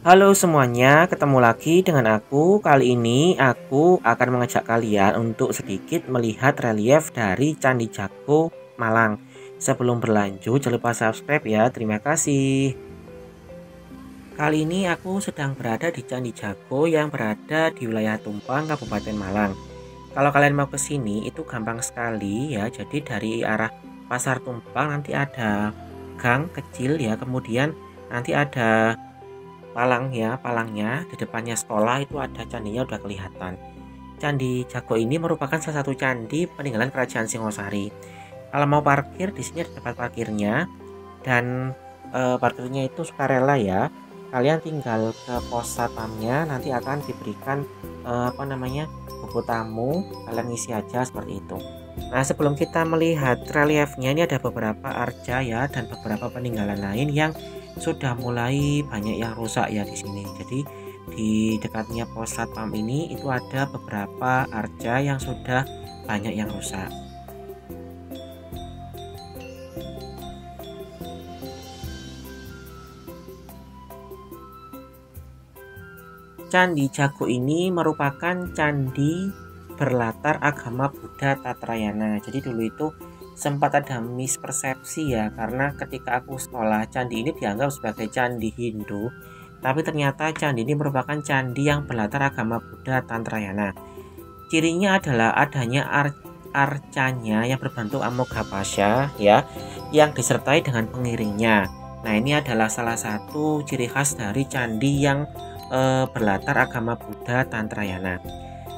Halo semuanya, ketemu lagi dengan aku. Kali ini aku akan mengajak kalian untuk sedikit melihat relief dari Candi Jago Malang. Sebelum berlanjut, jangan lupa subscribe ya. Terima kasih. Kali ini aku sedang berada di Candi Jago yang berada di wilayah Tumpang, Kabupaten Malang. Kalau kalian mau ke sini itu gampang sekali ya. Jadi dari arah Pasar Tumpang nanti ada gang kecil ya, kemudian nanti ada palangnya di depannya sekolah itu ada candinya udah kelihatan. Candi Jago ini merupakan salah satu candi peninggalan Kerajaan Singosari. Kalau mau parkir di sini ada tempat parkirnya dan parkirnya itu sukarela ya. Kalian tinggal ke pos satpamnya, nanti akan diberikan buku tamu, kalian isi aja seperti itu. Nah, sebelum kita melihat reliefnya, ini ada beberapa arca ya dan beberapa peninggalan lain yang sudah mulai banyak yang rusak ya di sini. Jadi di dekatnya pos satpam ini itu ada beberapa arca yang sudah banyak yang rusak. Candi Jago ini merupakan candi berlatar agama Buddha Tatrayana. Jadi dulu itu sempat ada mispersepsi ya, karena ketika aku sekolah candi ini dianggap sebagai candi Hindu, tapi ternyata candi ini merupakan candi yang berlatar agama Buddha Tantrayana. Cirinya adalah adanya arcanya yang berbentuk Amoghapasya ya, yang disertai dengan pengiringnya. Nah, ini adalah salah satu ciri khas dari candi yang berlatar agama Buddha Tantrayana.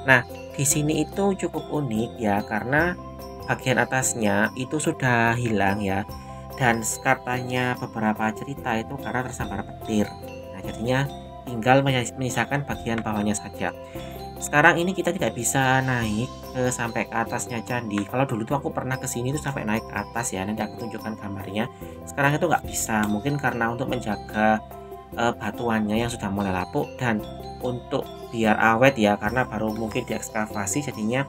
Nah, di sini itu cukup unik ya, karena bagian atasnya itu sudah hilang ya, dan katanya beberapa cerita itu karena tersambar petir. Nah, jadinya tinggal menyisakan bagian bawahnya saja. Sekarang ini kita tidak bisa naik sampai ke atasnya candi. Kalau dulu tuh aku pernah ke sini tuh sampai naik ke atas ya, nanti aku tunjukkan gambarnya. Sekarang itu nggak bisa, mungkin karena untuk menjaga batuannya yang sudah mulai lapuk dan untuk biar awet ya, karena baru mungkin diekskavasi, jadinya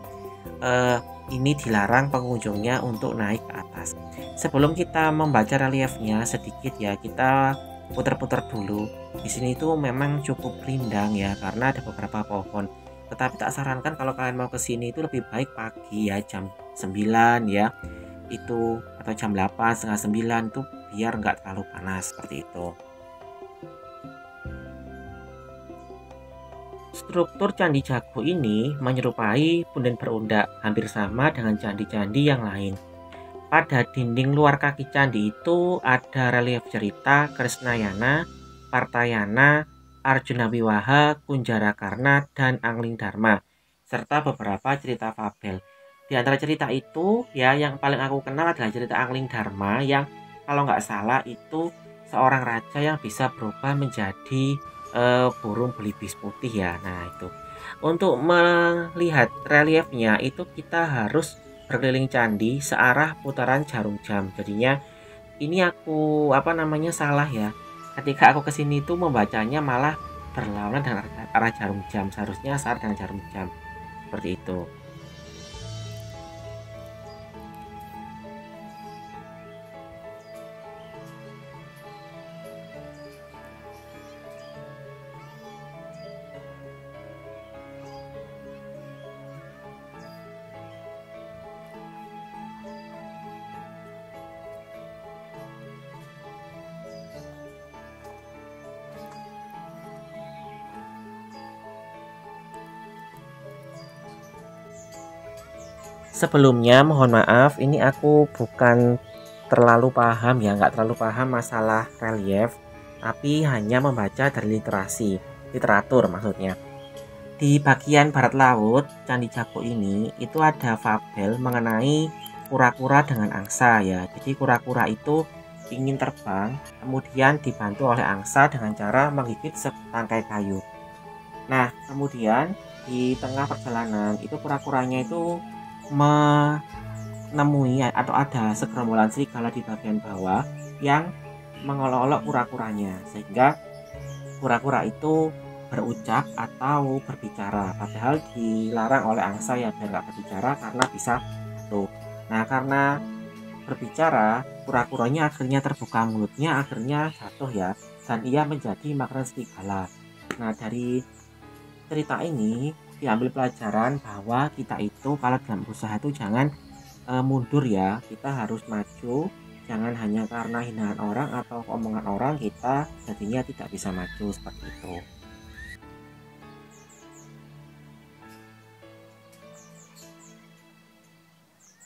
ini dilarang pengunjungnya untuk naik ke atas. Sebelum kita membaca reliefnya sedikit ya, kita putar-putar dulu. Di sini tuh memang cukup rindang ya, karena ada beberapa pohon. Tetapi tak sarankan kalau kalian mau ke sini itu lebih baik pagi ya, jam 9 ya itu, atau jam 8 setengah 9 tuh, biar nggak terlalu panas seperti itu. Struktur Candi Jago ini menyerupai punden berundak, hampir sama dengan candi-candi yang lain. Pada dinding luar kaki candi itu ada relief cerita Krisnayana, Partayana, Arjuna Wiwaha, Kunjarakarna, dan Angling Dharma, serta beberapa cerita fabel. Di antara cerita itu ya, yang paling aku kenal adalah cerita Angling Dharma, yang kalau nggak salah itu seorang raja yang bisa berubah menjadi burung belibis putih ya. Nah, itu untuk melihat reliefnya itu kita harus berkeliling candi searah putaran jarum jam. Jadinya ini aku salah ya, ketika aku kesini itu membacanya malah berlawanan dengan arah jarum jam, seharusnya searah dengan jarum jam seperti itu. Sebelumnya mohon maaf, ini aku bukan terlalu paham ya, nggak terlalu paham masalah relief, tapi hanya membaca dari literatur maksudnya. Di bagian barat laut Candi Jago ini itu ada fabel mengenai kura-kura dengan angsa ya. Jadi kura-kura itu ingin terbang, kemudian dibantu oleh angsa dengan cara menggigit setangkai kayu. Nah, kemudian di tengah perjalanan itu kura-kuranya itu menemui atau ada segerombolan serigala di bagian bawah yang mengolok-olok kura-kuranya, sehingga kura-kura itu berucap atau berbicara, padahal dilarang oleh angsa ya biar nggak berbicara karena bisa jatuh. Nah, karena berbicara, kura-kuranya akhirnya terbuka mulutnya, akhirnya jatuh ya. dan ia menjadi makan serigala. Nah, dari cerita ini diambil pelajaran bahwa kita itu kalau dalam usaha itu jangan mundur ya, kita harus maju. Jangan hanya karena hinaan orang atau omongan orang kita jadinya tidak bisa maju seperti itu.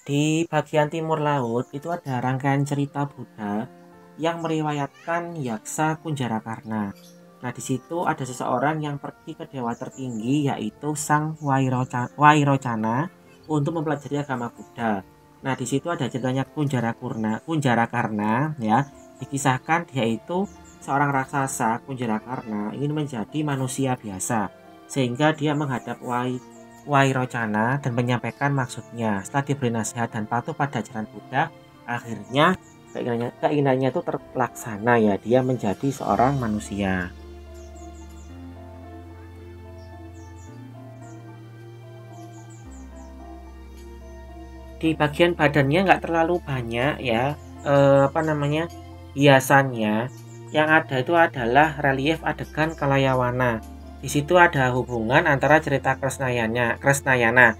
Di bagian timur laut itu ada rangkaian cerita Buddha yang meriwayatkan Yaksa Kunjarakarna. Nah, di situ ada seseorang yang pergi ke dewa tertinggi yaitu Sang Wairocana untuk mempelajari agama Buddha. Nah, di situ ada ceritanya Kunjarakarna ya. Dikisahkan dia itu seorang raksasa Kunjarakarna ingin menjadi manusia biasa sehingga dia menghadap Wairocana dan menyampaikan maksudnya. Setelah diberi nasihat dan patuh pada ajaran Buddha, akhirnya keinginannya itu terlaksana ya, dia menjadi seorang manusia. Di bagian badannya nggak terlalu banyak ya, hiasannya. Yang ada itu adalah relief adegan Kalayawana. Di situ ada hubungan antara cerita Kresnayana.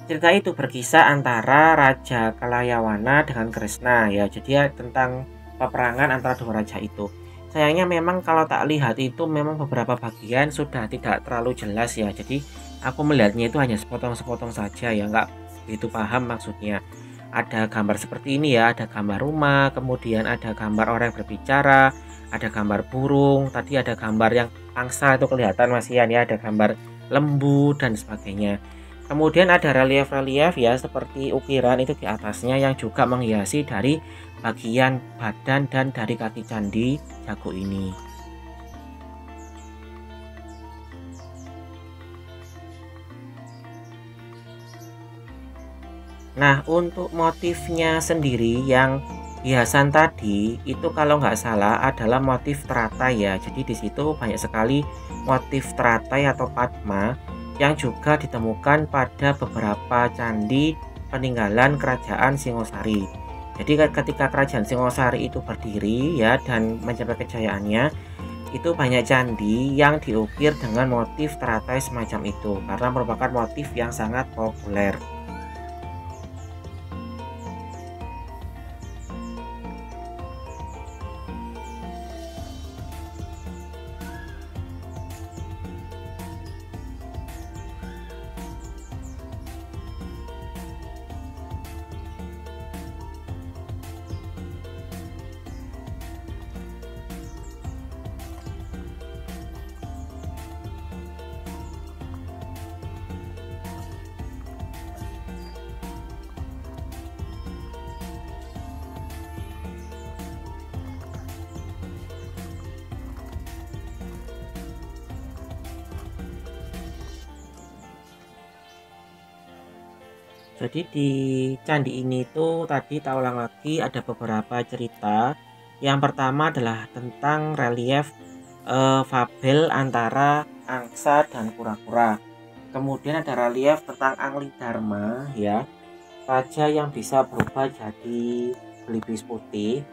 Cerita itu berkisah antara Raja Kalayawana dengan Kresna ya. Jadi tentang peperangan antara dua raja itu. Sayangnya memang kalau tak lihat itu memang beberapa bagian sudah tidak terlalu jelas ya. Jadi aku melihatnya itu hanya sepotong-sepotong saja ya, nggak begitu paham maksudnya. Ada gambar seperti ini ya, ada gambar rumah, kemudian ada gambar orang yang berbicara, ada gambar burung, tadi ada gambar yang angsa itu kelihatan masihan ya, ada gambar lembu dan sebagainya. Kemudian ada relief-relief ya seperti ukiran itu di atasnya yang juga menghiasi dari bagian badan dan dari kaki candi Jago ini. Nah, untuk motifnya sendiri yang hiasan tadi itu kalau nggak salah adalah motif teratai ya. Jadi di situ banyak sekali motif teratai atau padma yang juga ditemukan pada beberapa candi peninggalan kerajaan Singosari. Jadi ketika kerajaan Singosari itu berdiri ya dan mencapai kejayaannya, itu banyak candi yang diukir dengan motif teratai semacam itu karena merupakan motif yang sangat populer. Jadi di candi ini tuh tadi tak ulang lagi ada beberapa cerita. Yang pertama adalah tentang relief fabel antara angsa dan kura-kura. Kemudian ada relief tentang Angli Dharma ya, raja yang bisa berubah jadi belibis putih.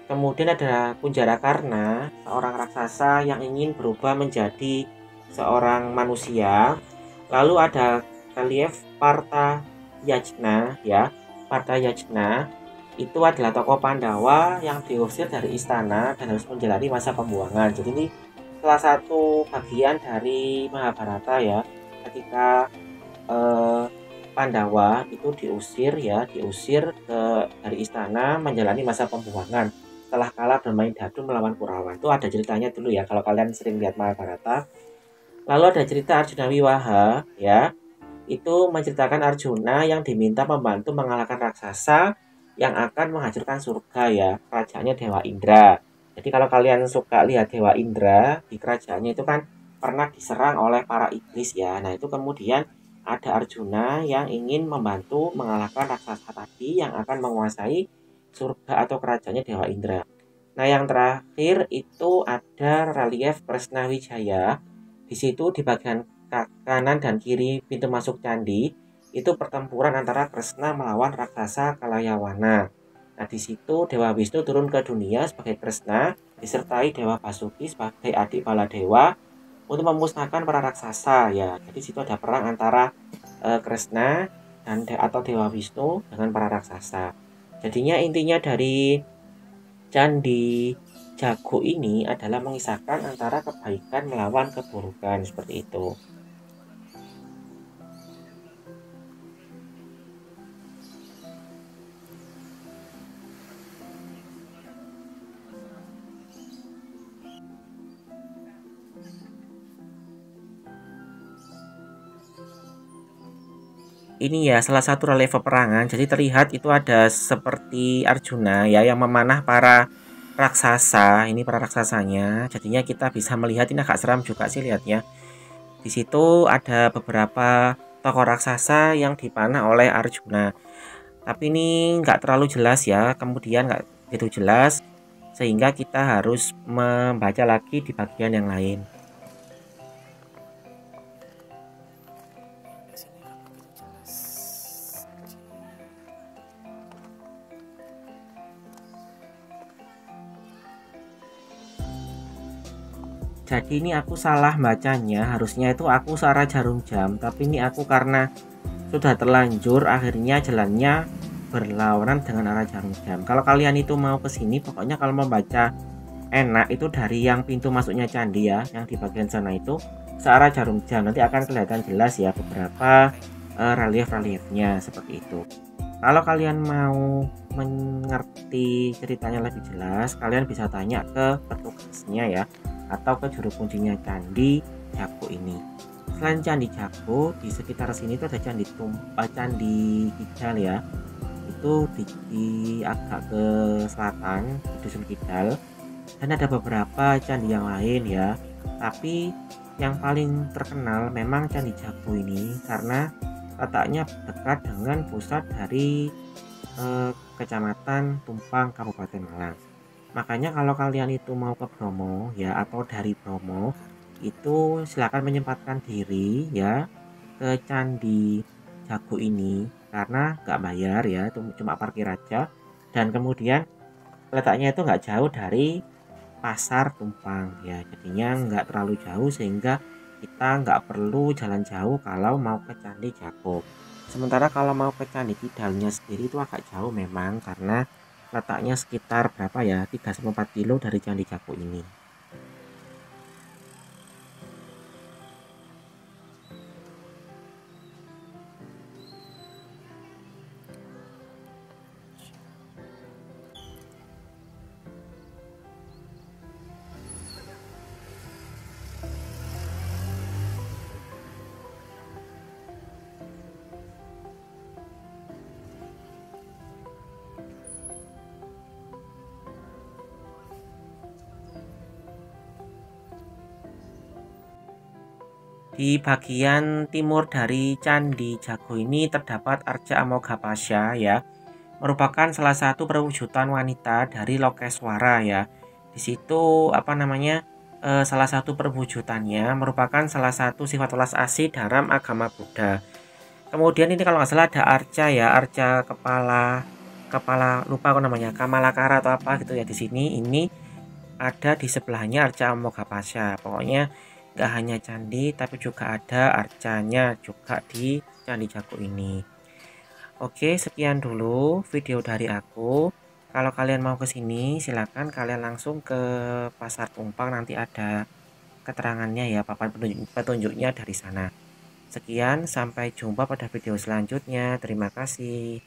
Kemudian ada Kunjarakarna, seorang raksasa yang ingin berubah menjadi seorang manusia. Lalu ada relief Parta Yajna ya. Parta Yajna itu adalah tokoh Pandawa yang diusir dari istana dan harus menjalani masa pembuangan. Jadi ini salah satu bagian dari Mahabharata ya, ketika Pandawa itu diusir dari istana menjalani masa pembuangan setelah kalah bermain dadu melawan Kurawa. Itu ada ceritanya dulu ya kalau kalian sering lihat Mahabharata. Lalu ada cerita Arjuna Wiwaha ya, itu menceritakan Arjuna yang diminta membantu mengalahkan raksasa yang akan menghancurkan surga ya, kerajaannya Dewa Indra. Jadi kalau kalian suka lihat Dewa Indra di kerajaannya itu kan pernah diserang oleh para iblis ya. Nah itu kemudian ada Arjuna yang ingin membantu mengalahkan raksasa tadi yang akan menguasai surga atau kerajaannya Dewa Indra. Nah yang terakhir itu ada relief Kresna Wijaya. Di situ di bagian kanan dan kiri pintu masuk candi itu pertempuran antara Kresna melawan raksasa Kalayawana. Nah di situ Dewa Wisnu turun ke dunia sebagai Kresna disertai Dewa Basuki sebagai adik Baladewa untuk memusnahkan para raksasa ya. Jadi situ ada perang antara Kresna dan atau Dewa Wisnu dengan para raksasa. Jadinya intinya dari Candi Jago ini adalah mengisahkan antara kebaikan melawan keburukan seperti itu. Ini ya salah satu relief peperangan. Jadi terlihat itu ada seperti Arjuna ya yang memanah para raksasa. Ini para raksasanya. Jadinya kita bisa melihat, ini agak seram juga sih lihatnya. Di situ ada beberapa tokoh raksasa yang dipanah oleh Arjuna. Tapi ini nggak terlalu jelas ya. Kemudian nggak begitu jelas sehingga kita harus membaca lagi di bagian yang lain. Jadi ini aku salah bacanya, harusnya itu aku searah jarum jam, tapi ini aku karena sudah terlanjur akhirnya jalannya berlawanan dengan arah jarum jam. Kalau kalian itu mau ke sini, pokoknya kalau mau baca enak itu dari yang pintu masuknya candi ya, yang di bagian sana itu searah jarum jam, nanti akan kelihatan jelas ya beberapa relief-reliefnya seperti itu. Kalau kalian mau mengerti ceritanya lebih jelas, kalian bisa tanya ke petugasnya ya, atau ke juru kuncinya Candi Jago ini. Selain Candi Jago, di sekitar sini itu ada Candi Kidal ya. Itu di agak ke selatan, di Dusun Kidal. Dan ada beberapa candi yang lain ya. Tapi yang paling terkenal memang Candi Jago ini karena letaknya dekat dengan pusat dari Kecamatan Tumpang Kabupaten Malang. Makanya kalau kalian itu mau ke Bromo ya atau dari Bromo itu silakan menyempatkan diri ya ke Candi Jago ini karena nggak bayar ya, itu cuma parkir aja, dan kemudian letaknya itu nggak jauh dari Pasar Tumpang ya, jadinya nggak terlalu jauh sehingga kita nggak perlu jalan jauh kalau mau ke Candi Jago. Sementara kalau mau ke Candi Kidalnya sendiri itu agak jauh memang karena letaknya sekitar berapa ya, 3-4 kilo dari Candi Jago ini. Di bagian timur dari Candi Jago ini terdapat Arca Amogapasya ya, merupakan salah satu perwujudan wanita dari Lokeswara ya. Di situ apa namanya, salah satu perwujudannya merupakan salah satu sifat welas asih dalam agama Buddha. Kemudian ini kalau nggak salah ada arca ya, arca kepala kepala lupa apa namanya, Kamalakara atau apa gitu ya di sini. Ini ada di sebelahnya arca Amogapasya. Pokoknya nggak hanya candi tapi juga ada arcanya juga di Candi Jago ini. Oke, sekian dulu video dari aku. Kalau kalian mau ke sini, silakan kalian langsung ke Pasar Tumpang, nanti ada keterangannya ya, papan petunjuknya dari sana. Sekian, sampai jumpa pada video selanjutnya. Terima kasih.